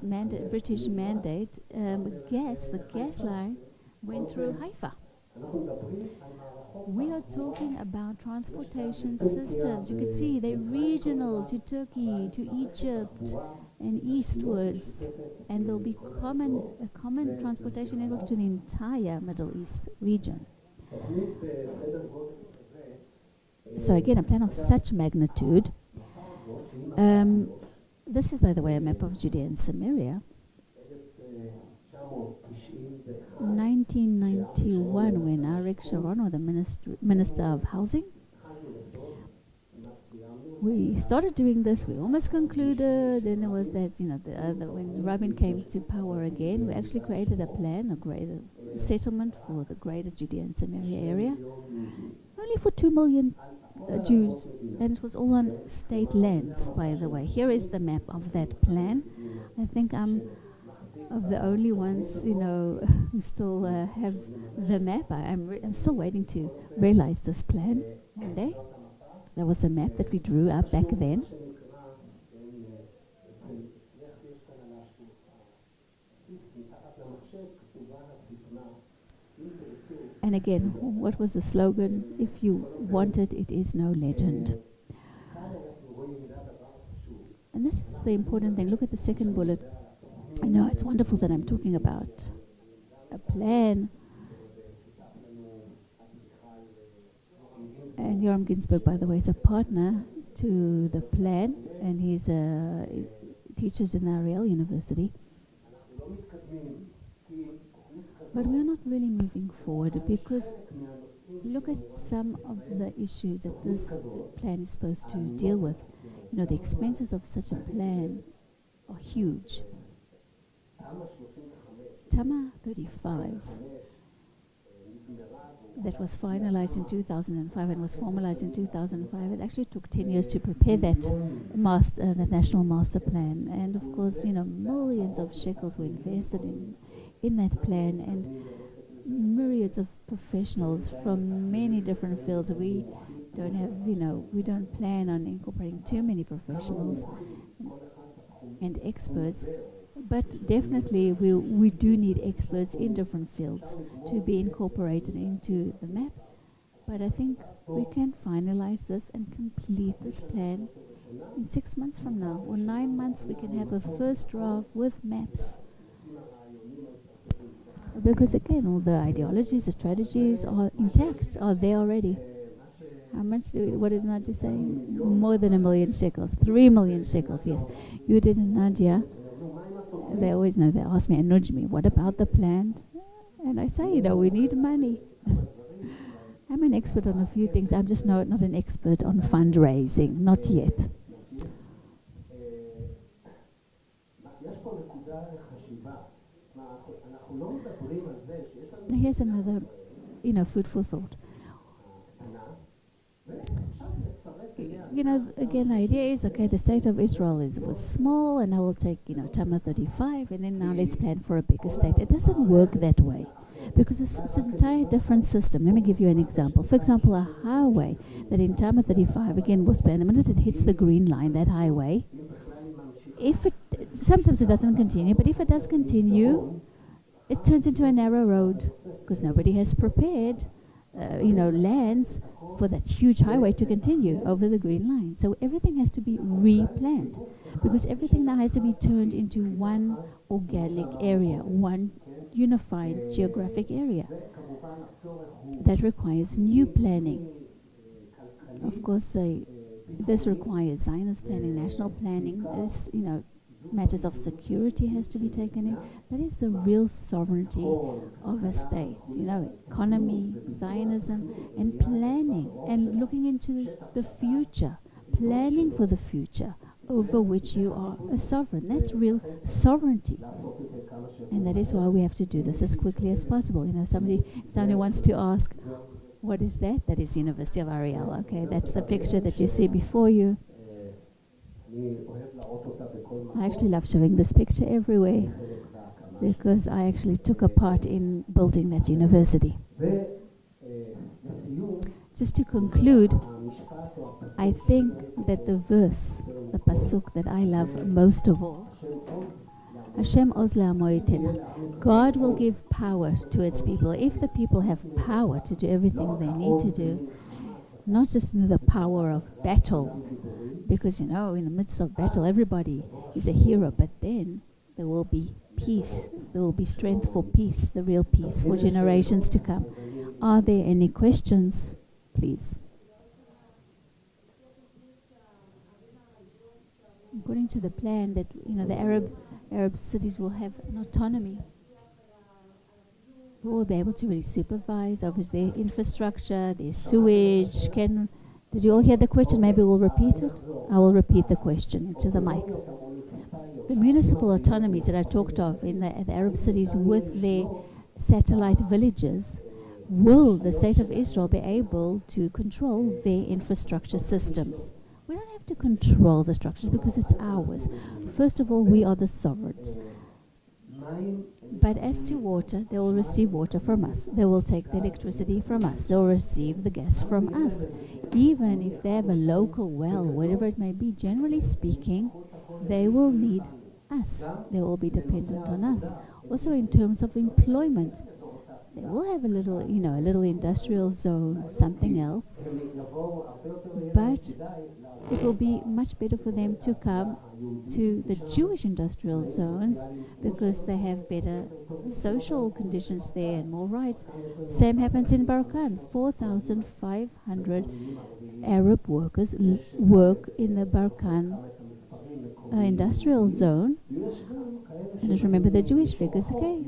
British mandate, the gas line went through Haifa. We are talking about transportation systems. You can see they're regional to Turkey, to Egypt, and eastwards. And there'll be a common transportation network to the entire Middle East region. So again, a plan of such magnitude. This is, by the way, a map of Judea and Samaria. 1991, when Arik Sharon was the Minister of Housing, we started doing this. We almost concluded. Then there was that, when Rabin came to power again, we actually created a plan, a greater settlement for the greater Judea and Samaria area, only for 2 million Jews, and it was all on state lands, by the way. Here is the map of that plan. I think I'm of the only ones, who still have the map. I'm still waiting to realize this plan one day. There was a map that we drew up back then. And again, what was the slogan? If you want it, it is no legend. And this is the important thing. Look at the second bullet. I know it's wonderful that I'm talking about a plan. And Yoram Ginsberg, by the way, is a partner to the plan, and he teaches in Ariel University. But we are not really moving forward because look at some of the issues that this plan is supposed to deal with. The expenses of such a plan are huge. Tama 35, that was finalized in 2005 and was formalized in 2005. It actually took 10 years to prepare that national master plan. And of course, millions of shekels were invested in that plan, and myriads of professionals from many different fields. We don't have, we don't plan on incorporating too many professionals and experts, but definitely we do need experts in different fields to be incorporated into the map. But I think we can finalize this and complete this plan in 6 months from now, or 9 months. We can have a first draft with maps. Because again, all the ideologies, the strategies are intact, are there already. How much what did Nadia say? More than 1 million shekels, 3 million shekels, yes. You did, Nadia. They always know, they ask me and nudge me, what about the plan? And I say, we need money. I'm an expert on a few things. I'm just not an expert on fundraising, not yet. Here's another, food for thought. Again, the idea is, okay, the state of Israel was small, and I will take, Tama 35, and then now let's plan for a bigger state. It doesn't work that way, because it's an entire different system. Let me give you an example. For example, a highway that in Tama 35, again, was planned. The minute it hits the green line, that highway, sometimes it doesn't continue, but if it does continue, it turns into a narrow road, because nobody has prepared, lands for that huge highway to continue over the green line. So everything has to be replanned, because everything now has to be turned into one organic area, one unified geographic area. That requires new planning. Of course, this requires Zionist planning, national planning. This, matters of security has to be taken in. That is the real sovereignty of a state. Economy, Zionism, and planning, and looking into the future, planning for the future over which you are a sovereign. That's real sovereignty. And that is why we have to do this as quickly as possible. If somebody wants to ask, what is that? That is University of Ariel. Okay, that's the picture that you see before you. I actually love showing this picture everywhere, because I actually took a part in building that university. Just to conclude, I think that the verse, the pasuk that I love most of all, Hashem oz le'amo yitena, God will give power to its people. If the people have power to do everything they need to do, not just the power of battle, because in the midst of battle everybody is a hero, but then there will be peace, there will be strength for peace, the real peace for generations to come. Are there any questions, please? According to the plan that the Arab cities will have an autonomy. We will be able to really supervise over their infrastructure, their sewage. Did you all hear the question? Maybe we'll repeat it. I will repeat the question into the mic. The municipal autonomies that I talked of in the Arab cities with their satellite villages, will the state of Israel be able to control their infrastructure systems? We don't have to control the structures because it's ours. First of all, we are the sovereigns. But as to water, they will receive water from us. They will take the electricity from us. They will receive the gas from us. Even if they have a local well, whatever it may be, generally speaking, they will need us. They will be dependent on us. Also in terms of employment, they will have a little industrial zone, something else. But it will be much better for them to come to the Jewish industrial zones because they have better social conditions there and more rights. Same happens in Barkan. 4,500 Arab workers work in the Barkan industrial zone. And just remember the Jewish figures, okay?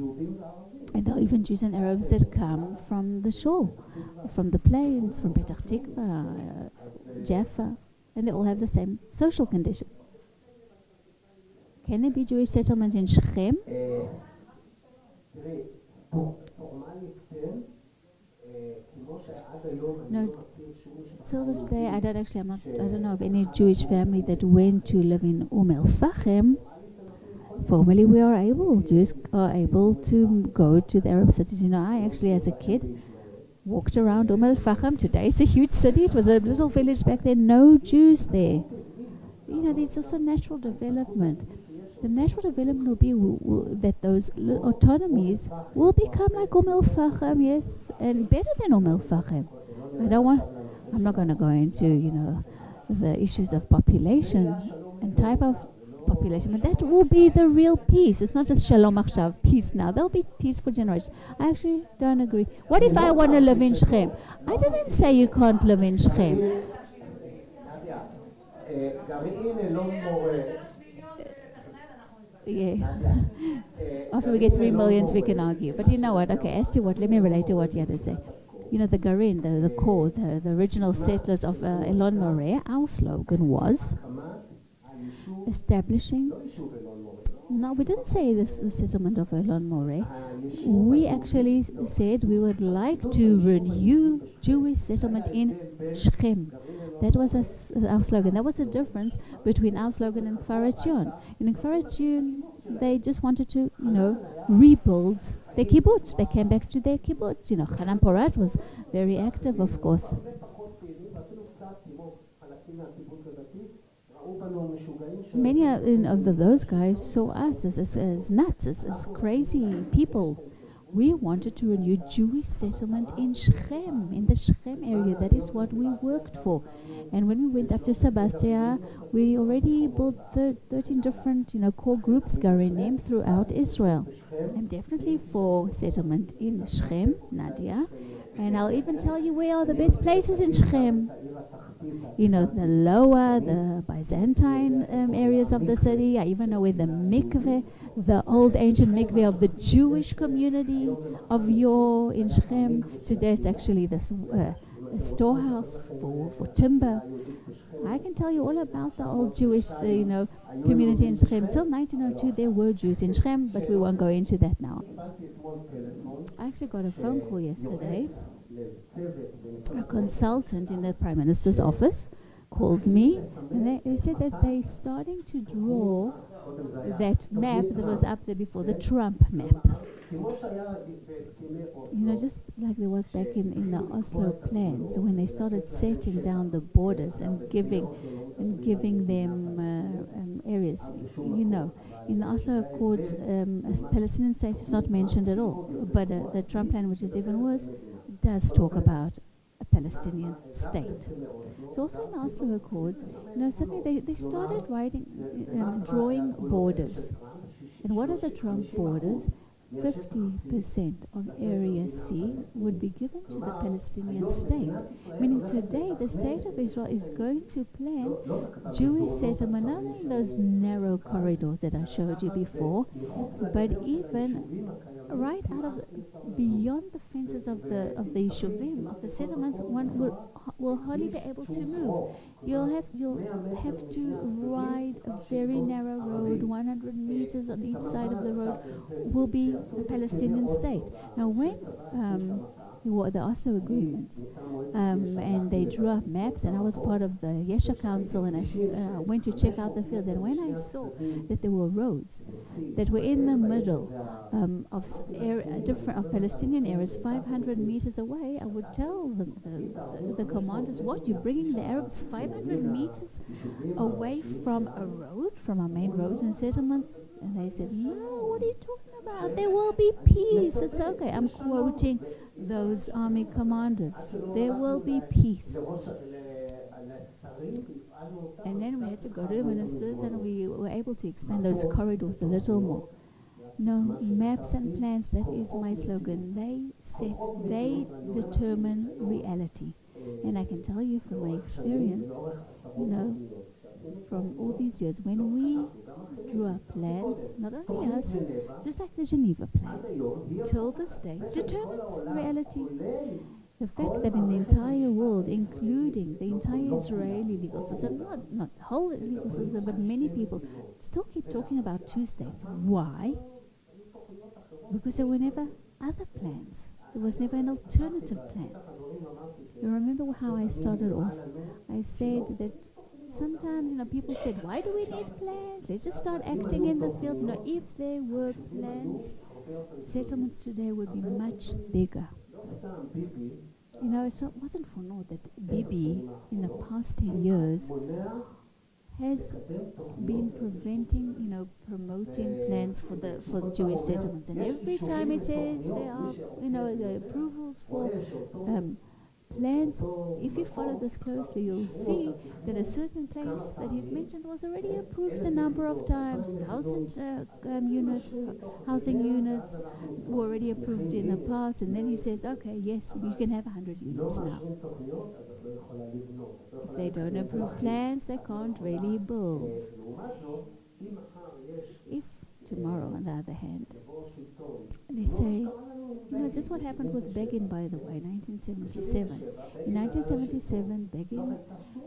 And there are even Jews and Arabs that come from the shore, from the plains, from Petah Tikva, Jaffa, and they all have the same social condition. Can there be Jewish settlement in Shechem? No. Till this day, I don't know of any Jewish family that went to live in El-Fachem. Formally, Jews are able to go to the Arab cities. I actually, as a kid, walked around Facham. Today it's a huge city. It was a little village back then. No Jews there. There's also natural development. The natural development will be that those autonomies will become like Facham, yes, and better than Facham. I'm not going to go into, the issues of population and type of population, but that will be the real peace. It's not just Shalom Achshav, peace now. There'll be peace for generations. I actually don't agree. What if I want to live in Shechem? I didn't say you can't live in Shechem. Yeah. After we get 3 million, we can argue. But you know what? Okay, as to what, let me relate to what you had to say. The Garin, the core, the original settlers of Elon Moreh, our slogan was establishing. No, we didn't say the settlement of Elon Moreh. We actually said we would like to renew Jewish settlement in Shechem. That was our slogan. That was the difference between our slogan and Kfar Etzion. In Kfar Etzion, they just wanted to, rebuild their kibbutz. They came back to their kibbutz. Hanan Porat was very active, of course. Many of those guys saw us as nuts, as crazy people. We wanted to renew Jewish settlement in Shechem, in the Shechem area. That is what we worked for. And when we went up to Sebastia, we already built 13 different, core groups, Garenim, throughout Israel. I'm definitely for settlement in Shechem, Nadia. And I'll even tell you where are the best places in Shechem. The lower, the Byzantine areas of the city. I even know where the mikveh, the old ancient mikveh of the Jewish community of yore in Shechem. Today it's actually this a storehouse for timber. I can tell you all about the old Jewish, community in Shechem. Till 1902 there were Jews in Shechem, but we won't go into that now. I actually got a phone call yesterday. A consultant in the Prime Minister's office called me, and they said that they're starting to draw that map that was up there before, the Trump map. Just like there was back in the Oslo plans, when they started setting down the borders and giving them areas. In the Oslo Accords, a Palestinian state is not mentioned at all, but the Trump plan, which is even worse, does talk about a Palestinian state. So also in the Oslo Accords, suddenly they started drawing borders. And what are the Trump borders? 50% of Area C would be given to the Palestinian state. Meaning today the state of Israel is going to plan Jewish settlement, not only in those narrow corridors that I showed you before, but even right out of beyond the fences of the yeshuvim, of the settlements. One will hardly be able to move. You'll have to ride a very narrow road. 100 meters on each side of the road will be a Palestinian state. Now, when the Oslo agreements, and they drew up maps, and I was part of the Yesha Council, and I went to check out the field, and when I saw that there were roads that were in the middle of Palestinian areas, 500 meters away, I would tell the commanders, what, you're bringing the Arabs 500 meters away from a road, from our main roads and settlements? And they said, no, what are you talking about? There will be peace. It's okay. I'm quoting those army commanders. There will be peace. And then we had to go to the ministers, and we were able to expand those corridors a little more. Maps and plans, that is my slogan. They determine reality. And I can tell you from my experience, from all these years, when we drew up plans, not only us, just like the Geneva plan, till this day, determines reality. The fact that in the entire world, including the entire Israeli legal system, not the whole legal system, but many people still keep talking about two states. Why? Because there were never other plans. There was never an alternative plan. You remember how I started off? I said that sometimes, people said, why do we need plans? Let's just start acting in the field. If there were plans, settlements today would be much bigger. You know, it wasn't for naught that Bibi, in the past 10 years, has been preventing, promoting plans for the Jewish settlements. And every time he says there are, the approvals for plans, if you follow this closely, you'll see that a certain place that he's mentioned was already approved a number of times. 1,000 units, housing units were already approved in the past, and then he says, okay, yes, you can have 100 units now. If they don't approve plans, they can't really build. If tomorrow, on the other hand, let's say, just what happened with VeGaon, by the way, 1977. In 1977, VeGaon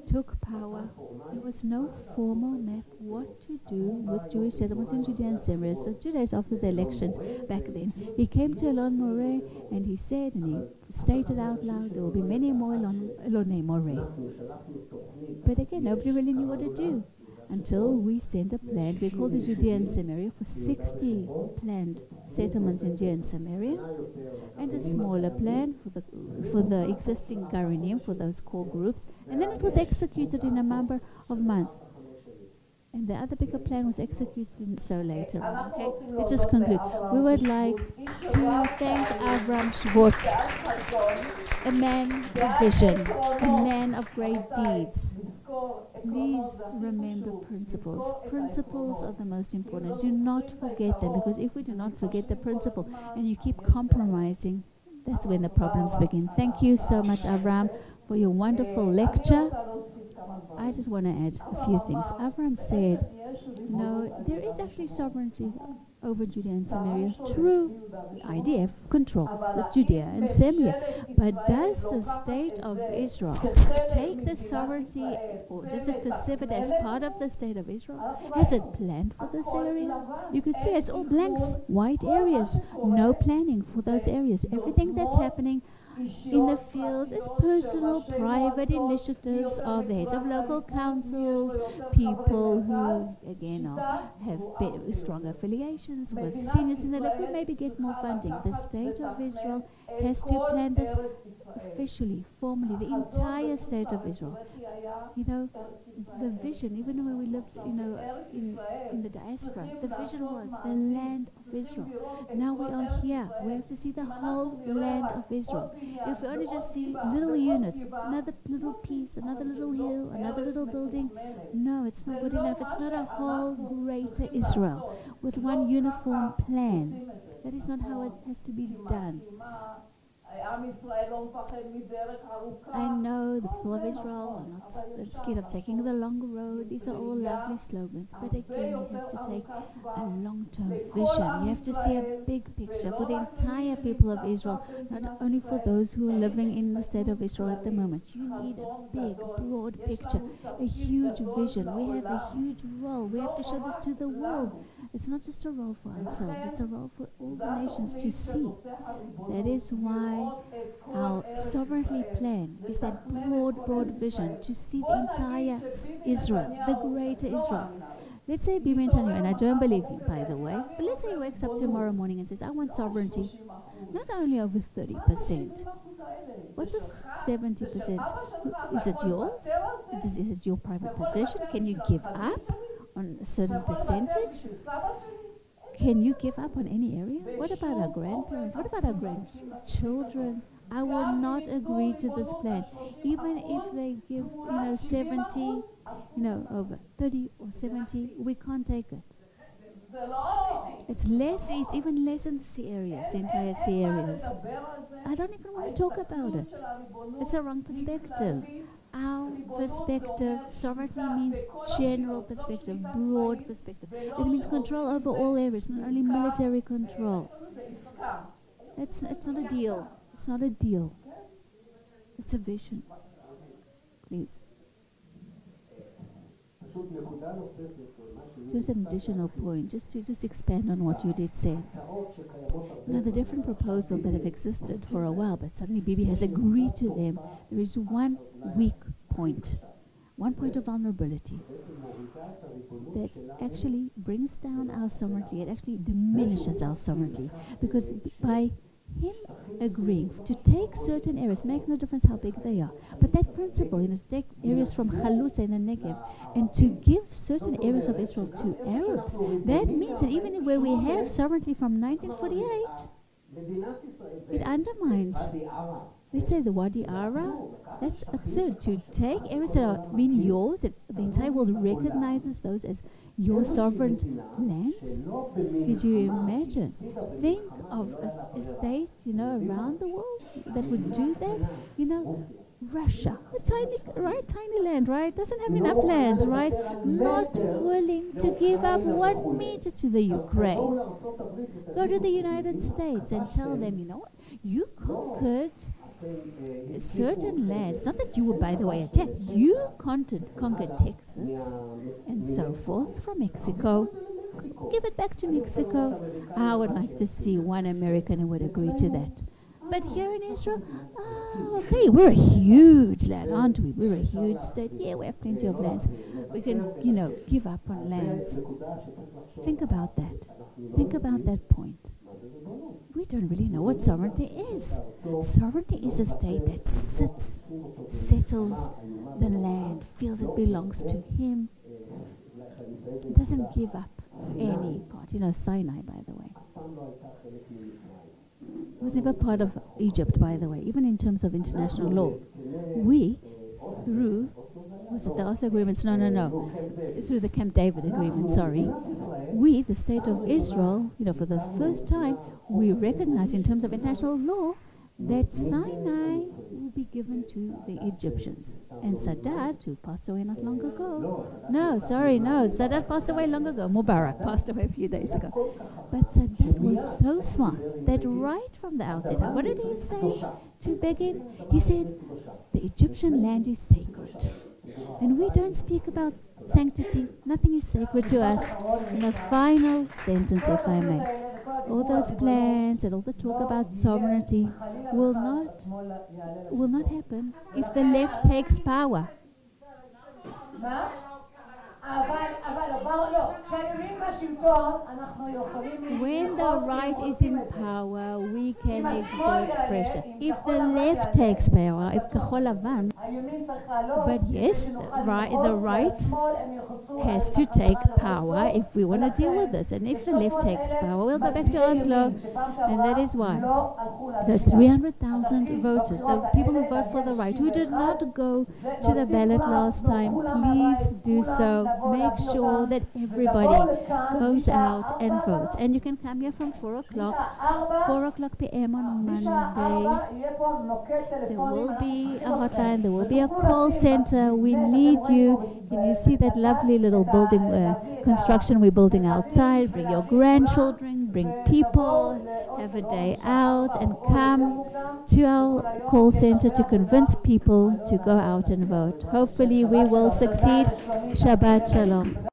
took power. There was no formal map what to do with Jewish settlements in Judea and Samaria. So 2 days after the elections back then, he came to Elon Moreh and he said, and he stated out loud, there will be many more Elonei Moreh. But again, nobody really knew what to do, until we sent a plan. We called it Judea and Samaria, for 60 planned settlements in Judea and Samaria, and a smaller plan for the existing Garanim, for those core groups. And then it was executed in a number of months. And the other bigger plan was executed so later on. Okay, let's just conclude. We would like to thank Avraham Shvut, a man of vision, a man of great deeds. Please remember principles. Principles are the most important. Do not forget them, because if we do not forget the principle and you keep compromising, that's when the problems begin. Thank you so much, Avraham, for your wonderful lecture. I just want to add a few things. Avraham said, there is actually sovereignty over Judea and Samaria. True, IDF controls the Judea and Samaria. But does the state of Israel take the sovereignty, or does it perceive it as part of the state of Israel? Has it planned for this area? You could see it's all blanks, white areas, no planning for those areas. Everything that's happening in the field is personal, private initiatives of the heads of local councils, people who, again, have strong affiliations with seniors in the could maybe get more funding. The state of Israel has to plan this officially, formally, the entire state of Israel. The vision, even when we lived, in the diaspora, the vision was the land of Israel. Now we are here. We have to see the whole land of Israel. If we only just see little units, another little piece, another little hill, another little building, no, it's not good enough. It's not a whole greater Israel with one uniform plan. That is not how it has to be done. I know the people of Israel are not scared of taking the long road. These are all lovely slogans. But again, you have to take a long-term vision. You have to see a big picture for the entire people of Israel, not only for those who are living in the state of Israel at the moment. You need a big, broad picture, a huge vision. We have a huge role. We have to show this to the world. It's not just a role for ourselves. It's a role for all the nations to see. That is why our sovereignty plan is that broad vision to see the entire Israel, the greater Israel. Let's say Bibi Netanyahu, and I don't believe him, by the way, but let's say he wakes up tomorrow morning and says, I want sovereignty, not only over 30%. What's this 70%? Is it yours? Is it your private possession? Can you give up on a certain percentage? Can you give up on any area? What about our grandparents? What about our grandchildren? I will not agree to this plan. Even if they give, 70, over 30 or 70, we can't take it. It's less, it's even less in the sea areas, the entire sea areas. I don't even want to talk about it. It's a wrong perspective. Our perspective, sovereignty means general perspective, broad perspective. It means control over all areas, not only military control. It's not a deal. It's not a deal. It's a vision. Please. Just an additional point, just to expand on what you did say. The different proposals that have existed for a while, but suddenly Bibi has agreed to them. There is one weak point, one point of vulnerability that actually brings down our sovereignty. It actually diminishes our sovereignty, because by him agreeing to take certain areas, makes no difference how big they are, but that principle, to take areas from Chalutza in the Negev and to give certain areas of Israel to Arabs, that means that even where we have sovereignty from 1948, it undermines, let's say, the Wadi Ara. That's absurd, to take areas that are being yours, that the entire world recognizes those as your sovereign lands. Could you imagine? Think of a state, around the world that would do that. Russia, tiny land, right? Doesn't have enough lands, right? Not willing to give up 1 meter to the Ukraine. Go to the United States and tell them, you know what? You conquered certain lands. Not that you were, by the way, attacked. You conquered Texas and so forth from Mexico. Give it back to Mexico. I would like to see one American who would agree to that. But here in Israel, okay, we're a huge land, aren't we? We're a huge state. Yeah, we have plenty of lands. We can, give up on lands. Think about that. Think about that point. We don't really know what sovereignty is. Sovereignty is a state that sits, settles the land, feels it belongs to him. It doesn't give up any part. Sinai, by the way. It was never part of Egypt, by the way, even in terms of international law. We, through, was it the Oslo agreements? No. Through the Camp David agreement, sorry. We, the state of Israel, for the first time, we recognize in terms of international law that Sinai will be given to the Egyptians. And Sadat, who passed away not long ago. Sadat passed away long ago. Mubarak passed away a few days ago. But Sadat was so smart that right from the outset, what did he say to VeGaon? He said, the Egyptian land is sacred. And we don't speak about sanctity. Nothing is sacred to us. In a final sentence, if I may. All those plans and all the talk about sovereignty will not happen if the left takes power. When the right is in power, we can exert pressure. If the left takes power, if Kachol Lavan, but yes, the right has to take power if we want to deal with this. And if the left takes power, we'll go back to Oslo. And that is why those 300,000 voters, the people who vote for the right, who did not go to the ballot last time, please do so. Make sure that everybody goes out and votes. And you can come here from 4 o'clock p.m. on Monday. There will be a hotline. There will be a call center. We need you. And you see that lovely little building, construction we're building outside. Bring your grandchildren, bring people, have a day out, and come to our call center to convince people to go out and vote. Hopefully we will succeed. Shabbat Shalom.